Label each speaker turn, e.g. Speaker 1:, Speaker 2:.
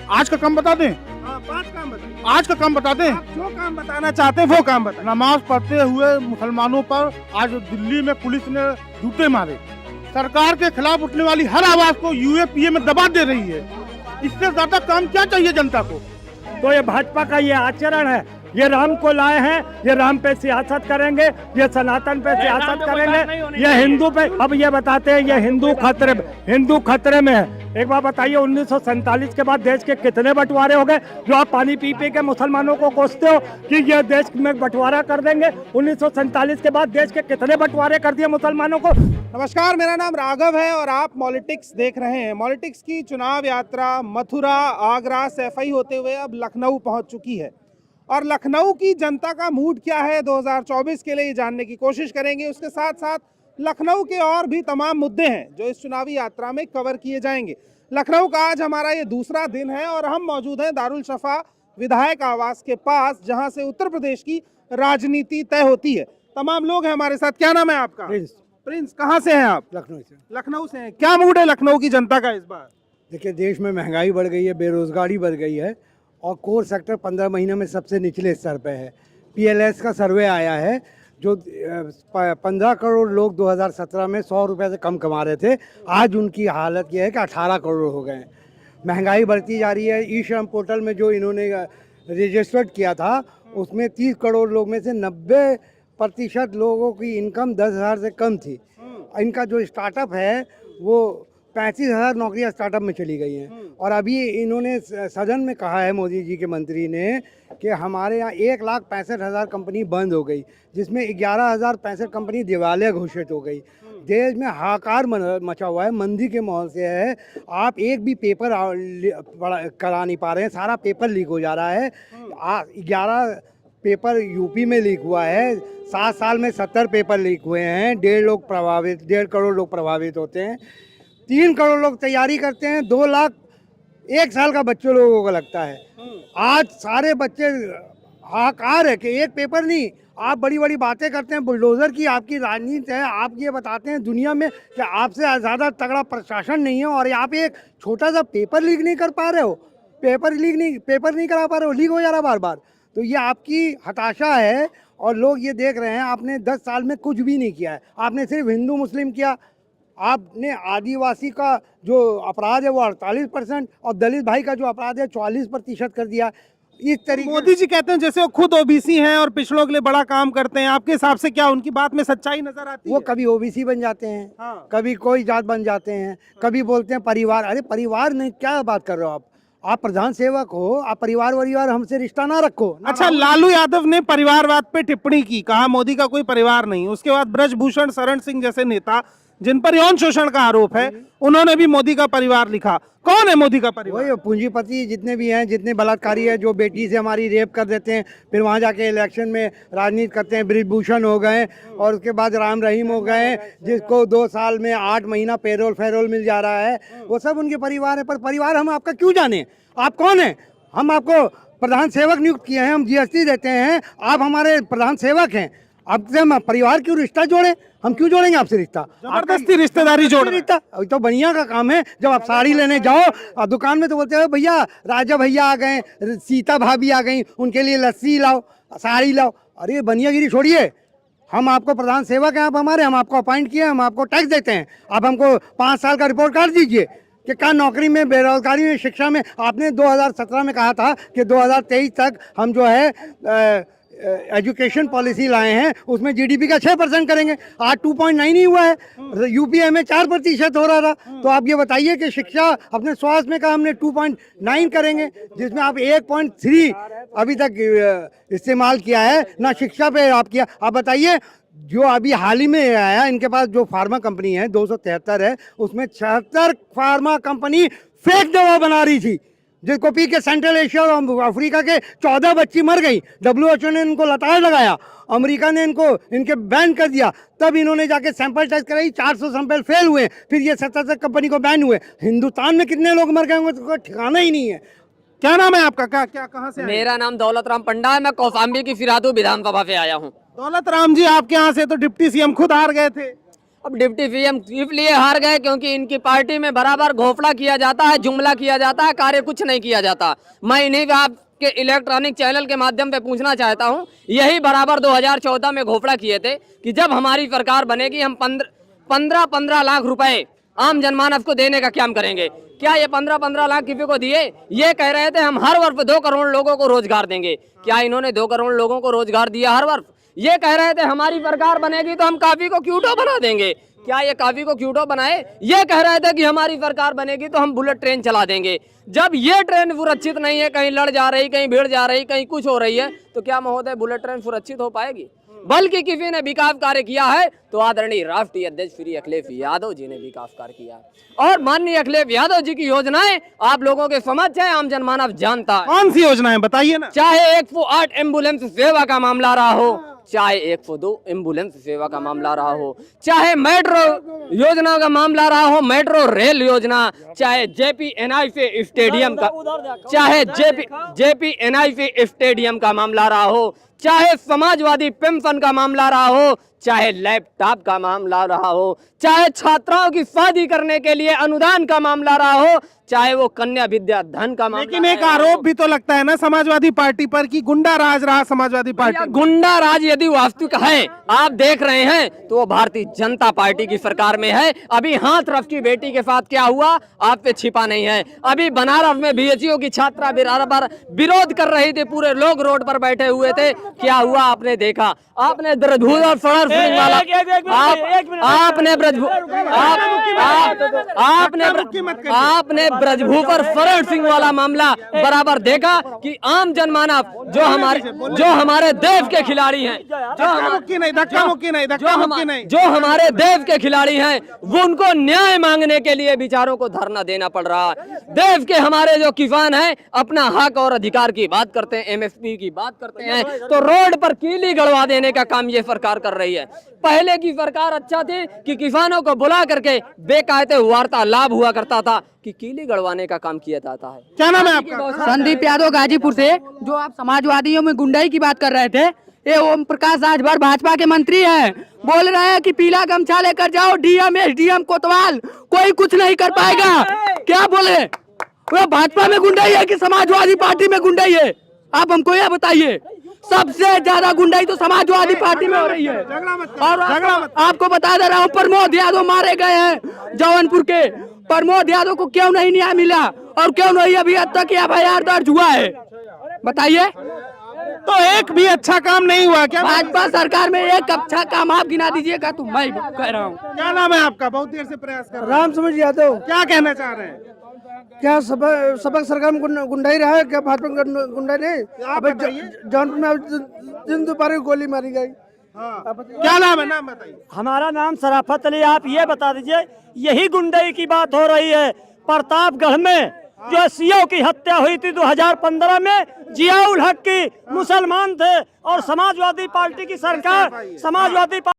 Speaker 1: आज का काम बता दें?
Speaker 2: हाँ, 5 काम बताइए।
Speaker 1: आज का काम बता दें?
Speaker 2: आप जो काम बताना चाहते हैं वो काम बताइए।
Speaker 1: नमाज पढ़ते हुए मुसलमानों पर आज दिल्ली में पुलिस ने जूते मारे। सरकार के खिलाफ उठने वाली हर आवाज को यूएपीए में दबा दे रही है। इससे ज्यादा काम क्या चाहिए जनता को?
Speaker 3: तो ये भाजपा का ये आचरण है, ये राम को लाए हैं, ये राम पे सियासत करेंगे, ये सनातन पे सियासत करेंगे, ये हिंदू पे। अब ये बताते हैं ये हिंदू खतरे में है। एक बार बताइए 1947 के बाद देश के कितने बंटवारे हो गए, जो आप पानी पी पी के मुसलमानों को कोसते हो कि ये देश में बंटवारा कर देंगे। 1947 के बाद देश के कितने बंटवारे कर दिए मुसलमानों को।
Speaker 2: नमस्कार, मेरा नाम राघव है और आप पॉलिटिक्स देख रहे हैं। पॉलिटिक्स की चुनाव यात्रा मथुरा, आगरा, सैफई होते हुए अब लखनऊ पहुंच चुकी है और लखनऊ की जनता का मूड क्या है 2024 के लिए जानने की कोशिश करेंगे। उसके साथ साथ लखनऊ के और भी तमाम मुद्दे हैं जो इस चुनावी यात्रा में कवर किए जाएंगे। लखनऊ का आज हमारा ये दूसरा दिन है और हम मौजूद हैं दारुल शफा विधायक आवास के पास, जहां से उत्तर प्रदेश की राजनीति तय होती है। तमाम लोग हैं हमारे साथ। क्या नाम है आपका? प्रिंस, कहाँ से हैं आप?
Speaker 4: लखनऊ से।
Speaker 2: लखनऊ से हैं। क्या मूड है लखनऊ की जनता का इस बार?
Speaker 4: देखिए, देश में महंगाई बढ़ गई है, बेरोजगारी बढ़ गई है और कोर सेक्टर 15 महीने में सबसे निचले स्तर पे है। पीएलएस का सर्वे आया है, जो 15 करोड़ लोग 2017 में 100 रुपये से कम कमा रहे थे, आज उनकी हालत ये है कि 18 करोड़ हो गए हैं। महंगाई बढ़ती जा रही है। ई श्रम पोर्टल में जो इन्होंने रजिस्टर्ड किया था, उसमें 30 करोड़ लोग में से 90% लोगों की इनकम 10,000 से कम थी। इनका जो स्टार्टअप है वो 35,000 नौकरियां स्टार्टअप में चली गई हैं। और अभी इन्होंने सदन में कहा है, मोदी जी के मंत्री ने, कि हमारे यहाँ 1,65,000 कंपनी बंद हो गई, जिसमें 11,065 कंपनी दिवालिया घोषित हो गई। देश में हाहाकार मचा हुआ है, मंदी के माहौल से है। आप एक भी पेपर करा नहीं पा रहे हैं, सारा पेपर लीक हो जा रहा है। 11 पेपर यूपी में लीक हुआ है। 7 साल में 70 पेपर लीक हुए हैं। 1.5 करोड़ लोग प्रभावित होते हैं। 3 करोड़ लोग तैयारी करते हैं। 2 लाख 1 साल का बच्चे लोगों को लगता है। आज सारे बच्चे हाहाकार है कि एक पेपर नहीं। आप बड़ी बड़ी बातें करते हैं, बुलडोज़र की आपकी राजनीति है। आप ये बताते हैं दुनिया में कि आपसे ज़्यादा तगड़ा प्रशासन नहीं है और आप एक छोटा सा पेपर लीक नहीं कर पा रहे हो। पेपर नहीं करा पा रहे हो, लीक हो जा रहा बार बार। तो ये आपकी हताशा है और लोग ये देख रहे हैं। आपने 10 साल में कुछ भी नहीं किया है। आपने सिर्फ हिंदू मुस्लिम किया। आपने आदिवासी का जो अपराध है वो 48% और दलित भाई का जो अपराध है 44% कर दिया। इस तरीके
Speaker 2: मोदी जी कहते हैं जैसे वो खुद ओबीसी हैं और पिछड़ों के लिए बड़ा काम करते हैं। आपके हिसाब से क्या उनकी बात में सच्चाई नजर आती है?
Speaker 4: वो कभी ओबीसी बन जाते हैं,
Speaker 2: हाँ।
Speaker 4: कभी कोई जात बन जाते हैं, कभी बोलते हैं परिवार। अरे परिवार नहीं, क्या बात कर रहे हो आप प्रधान सेवक हो, आप परिवार हमसे रिश्ता ना रखो।
Speaker 2: अच्छा, लालू यादव ने परिवारवाद पे टिप्पणी की, कहा मोदी का कोई परिवार नहीं। उसके बाद ब्रजभूषण शरण सिंह जैसे नेता जिन पर यौन शोषण का आरोप है, उन्होंने भी मोदी का परिवार लिखा। कौन है मोदी का परिवार?
Speaker 4: वही पूंजीपति जितने भी हैं, जितने बलात्कारी है, जो बेटी से हमारी रेप कर देते हैं, फिर वहाँ जाके इलेक्शन में राजनीति करते हैं। ब्रजभूषण हो गए और उसके बाद राम रहीम हो गए, जिसको 2 साल में 8 महीना पेरोल मिल जा रहा है। वो सब उनके परिवार है। पर परिवार हम आपका क्यों जाने? आप कौन है? हम आपको प्रधान सेवक नियुक्त किए हैं, हम जीएसटी देते हैं, आप हमारे प्रधान सेवक हैं। आपसे हम परिवार क्यों रिश्ता जोड़े? हम क्यों जोड़ेंगे आपसे रिश्ता?
Speaker 2: जबरदस्ती रिश्तेदारी जोड़
Speaker 4: रिश्ता तो बढ़िया का काम है। जब आप साड़ी लेने जाओ और दुकान में तो बोलते हो भैया राजा भैया आ गए, सीता भाभी आ गई, उनके लिए लस्सी लाओ, साड़ी लाओ। अरे बनियागिरी छोड़िए। हम आपको प्रधान सेवक हैं, आप हमारे, हम आपको अपॉइंट किए, हम आपको टैक्स देते हैं। आप हमको 5 साल का रिपोर्ट कार्ड दीजिए कि क्या नौकरी में, बेरोजगारी में, शिक्षा में। आपने 2017 में कहा था कि 2023 तक हम जो है एजुकेशन पॉलिसी लाए हैं, उसमें जीडीपी का 6% करेंगे। आज 2.9 ही हुआ है। यूपीए में 4% हो रहा था। तो आप ये बताइए कि शिक्षा, अपने स्वास्थ्य में कहा हमने 2.9 करेंगे, जिसमें आप 1.3 अभी तक इस्तेमाल किया है ना। शिक्षा पे आप किया। आप बताइए, जो अभी हाल ही में आया, इनके पास जो फार्मा कंपनी है 273 है, उसमें 76 फार्मा कंपनी फेक दवा बना रही थी, जिसको पी के सेंट्रल एशिया और अफ्रीका के 14 बच्ची मर गई। WHO ने इनको लताड़ लगाया, अमेरिका ने इनके बैन कर दिया। तब इन्होंने जाके सैंपल टेस्ट कराई, 400 सैंपल फेल हुए, फिर ये 77 कंपनी को बैन हुए। हिंदुस्तान में कितने लोग मर गए होंगे तो कोई ठिकाना ही नहीं है।
Speaker 2: क्या नाम है आपका? क्या कहाँ से?
Speaker 5: मेरा नाम दौलत राम पंडा है। मैं कौशाम्बी की फिरादू विधानसभा से आया हूँ।
Speaker 2: दौलत राम जी, आपके यहाँ से तो डिप्टी सीएम खुद हार गए थे।
Speaker 5: अब डिप्टी सीएम इसलिए हार गए क्योंकि इनकी पार्टी में बराबर घोफड़ा किया जाता है, जुमला किया जाता है, कार्य कुछ नहीं किया जाता। मैं इन्हीं आपके इलेक्ट्रॉनिक चैनल के माध्यम से पूछना चाहता हूं, यही बराबर 2014 में घोफड़ा किए थे कि जब हमारी सरकार बनेगी हम 15 लाख रुपए आम जनमानस को देने का काम करेंगे। क्या ये 15 लाख किसी को दिए? ये कह रहे थे हम हर वर्ष 2 करोड़ लोगों को रोजगार देंगे। क्या इन्होंने 2 करोड़ लोगों को रोजगार दिया हर वर्ष? ये कह रहे थे हमारी सरकार बनेगी तो हम कॉफी को क्यूटो बना देंगे। क्या ये कॉफी को क्यूटो बनाए? ये कह रहे थे कि हमारी सरकार बनेगी तो हम बुलेट ट्रेन चला देंगे। जब ये ट्रेन सुरक्षित नहीं है, कहीं लड़ जा रही, कहीं भीड़ जा रही, कहीं कुछ हो रही है, तो क्या महोदय बुलेट ट्रेन सुरक्षित हो पाएगी? बल्कि किसी ने विकास कार्य किया है तो आदरणीय राष्ट्रीय अध्यक्ष श्री अखिलेश यादव जी ने विकास कार्य किया और माननीय अखिलेश यादव जी की योजनाएं आप लोगों के समझ है, आम जनमानव जानता है।
Speaker 2: कौन सी योजनाएं बताइए ना।
Speaker 5: चाहे 108 एम्बुलेंस सेवा का मामला रहा हो, चाहे 102 एम्बुलेंस सेवा का मामला रहा हो, चाहे मेट्रो योजना का मामला रहा हो, मेट्रो रेल योजना, चाहे JPNIC स्टेडियम का, चाहे JPNIC स्टेडियम का मामला रहा हो, चाहे समाजवादी पेंशन का मामला रहा हो, चाहे लैपटॉप का मामला रहा हो, चाहे छात्राओं की शादी करने के लिए अनुदान का मामला रहा हो, चाहे वो कन्या विद्या धन का मामला।
Speaker 2: लेकिन एक आरोप भी तो लगता है ना समाजवादी पार्टी पर कि गुंडा राज रहा समाजवादी पार्टी।
Speaker 5: गुंडा राज यदि वास्तविक है, आप देख रहे हैं, तो वो भारतीय जनता पार्टी की सरकार में है। अभी हाथरस की बेटी के साथ क्या हुआ आप पे छिपा नहीं है। अभी बनारस में BHU की छात्रा बराबर विरोध कर रही थी, पूरे लोग रोड पर बैठे हुए थे, क्या हुआ आपने देखा? आपने ब्रजभूषण शरण सिंह वाला, आपने ब्रजभूषण शरण सिंह वाला मामला बराबर देखा कि आम जनमानव जो हमारे देश के खिलाड़ी हैं, जो हमारे देश के खिलाड़ी हैं, वो उनको न्याय मांगने के लिए बेचारों को धरना देना पड़ रहा है। देश के हमारे जो किसान हैं अपना हक और अधिकार की बात करते हैं, MSP की बात करते हैं, तो रोड पर कीली गड़वा देने का काम ये सरकार कर रही है। पहले की सरकार अच्छा थी कि किसानों को बुला करके बेकायदे वार्तालाप हुआ करता था कि कीली गड़वाने का काम किया जाता है।
Speaker 2: क्या नाम है आपका?
Speaker 6: संदीप यादव गाजीपुर से। जो आप समाजवादियों में गुंडाई की बात कर रहे थे, ये ओम प्रकाश राजभर भाजपा के मंत्री हैं, बोल रहे हैं कि पीला गमछा लेकर जाओ DM SDM कोतवाल, कोई कुछ नहीं कर पाएगा। क्या बोले? वो भाजपा में गुंडाई है कि समाजवादी पार्टी में गुंडाई है? आप हमको ये बताइए। सबसे ज्यादा गुंडाई तो समाजवादी पार्टी में हो रही है। और आपको बता दे रहा हूँ, प्रमोद यादव मारे गए हैं जौनपुर के। प्रमोद यादव को क्यों नहीं न्याय मिला और क्यों नहीं अभी तक FIR दर्ज हुआ है? बताइए।
Speaker 2: तो एक भी अच्छा काम नहीं हुआ क्या
Speaker 6: भाजपा सरकार में? एक अच्छा काम आप गिना दीजिएगा तो मैं कह रहा हूँ।
Speaker 2: क्या नाम है आपका? बहुत देर से प्रयास कर रहे हैं।
Speaker 4: राम समझ यादव।
Speaker 2: क्या कहना चाह रहे हैं?
Speaker 4: क्या सबक सरकार में गुंडाई रहा है क्या? भाजपा में गुंडाई नहीं। जौनपुर में दिन दोपहर गोली मारी गई।
Speaker 2: क्या नाम है? नाम बताइए।
Speaker 3: हमारा नाम शराफत अली। आप ये बता दीजिए, यही गुंडई की बात हो रही है प्रतापगढ़ में जो CO की हत्या हुई थी 2015 में। जियाउल हक की मुसलमान थे और समाजवादी पार्टी की सरकार, समाजवादी